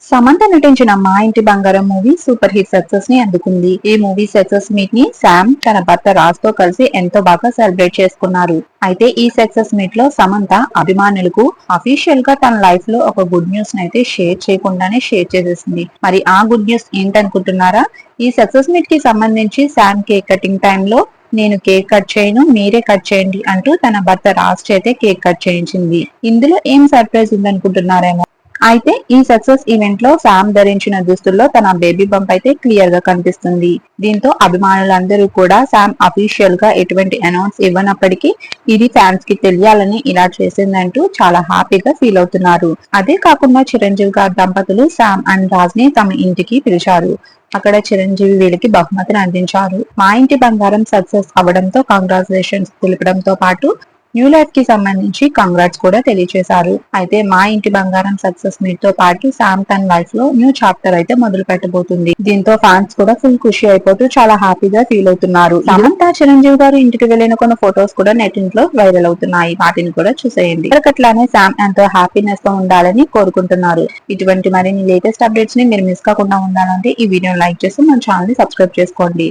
సమంత నటించిన మా ఇంటి బంగారం మూవీ సూపర్ హిట్ సక్సెస్ ని అందుకుంది. ఈ మూవీ సక్సెస్ మీట్ ని శామ్ తన భర్త రాజ్ తో కలిసి ఎంతో బాగా సెలబ్రేట్ చేసుకున్నారు. అయితే ఈ సక్సెస్ మీట్ లో సమంత అభిమానులకు అఫీషియల్ గా తన లైఫ్ లో ఒక గుడ్ న్యూస్ అయితే షేర్ చేయకుండానే షేర్ చేసేసింది. మరి ఆ గుడ్ న్యూస్ ఏంటనుకుంటున్నారా? ఈ సక్సెస్ మీట్ కి సంబంధించి శామ్ కేక్ కటింగ్ టైమ్ లో నేను కేక్ కట్ చేయను, మీరే కట్ చేయండి అంటూ తన భర్త రాజ్ చేతే కేక్ కట్ చేయించింది. ఇందులో ఏం సర్ప్రైజ్ ఉందనుకుంటున్నారేమో. అయితే ఈ సక్సెస్ ఈవెంట్ లో శామ్ ధరించిన దుస్తుల్లో తన బేబీ బంప్ అయితే క్లియర్ గా కనిపిస్తుంది. దీంతో అభిమానులందరూ కూడా శామ్ అఫీషియల్ గా ఎటువంటి అనౌన్స్ ఇవ్వనప్పటికీ ఇది ఫ్యాన్స్ కి తెలియాలని ఇలా చేసిందంటూ చాలా హ్యాపీగా ఫీల్ అవుతున్నారు. అదే కాకుండా చిరంజీవి గారి దంపతులు శామ్ అండ్ రాజ్ ని తమ ఇంటికి పిలిచారు. అక్కడ చిరంజీవి వీళ్ళకి బహుమతిని అందించారు. మా ఇంటి బంగారం సక్సెస్ అవ్వడంతో కంగ్రాచులేషన్స్ తెలపడంతో పాటు న్యూ లైఫ్ కి సంబంధించి కంగ్రాట్స్ కూడా తెలియజేశారు. అయితే మా ఇంటి బంగారం సక్సెస్ మీట్ తో పాటు శామ్ తన లైఫ్ లో న్యూ చాప్టర్ అయితే మొదలు పెట్టబోతుంది. దీంతో ఫ్యాన్స్ కూడా ఫుల్ ఖుషి అయిపోతూ చాలా హ్యాపీగా ఫీల్ అవుతున్నారు. సమంత చిరంజీవి గారు ఇంటికి వెళ్లిన కొన్ని ఫొటోస్ కూడా నెట్ లో వైరల్ అవుతున్నాయి. వాటిని కూడా చూసేయండి. ఇక్కడట్లానే శామ్ ఎంతో హ్యాపీనెస్ తో ఉండాలని కోరుకుంటున్నారు. ఇటువంటి మరిన్ని లేటెస్ట్ అప్డేట్స్ ని మీరు మిస్ కాకుండా ఉండాలంటే ఈ వీడియో లైక్ చేసి మన ఛానల్ ని సబ్స్క్రైబ్ చేసుకోండి.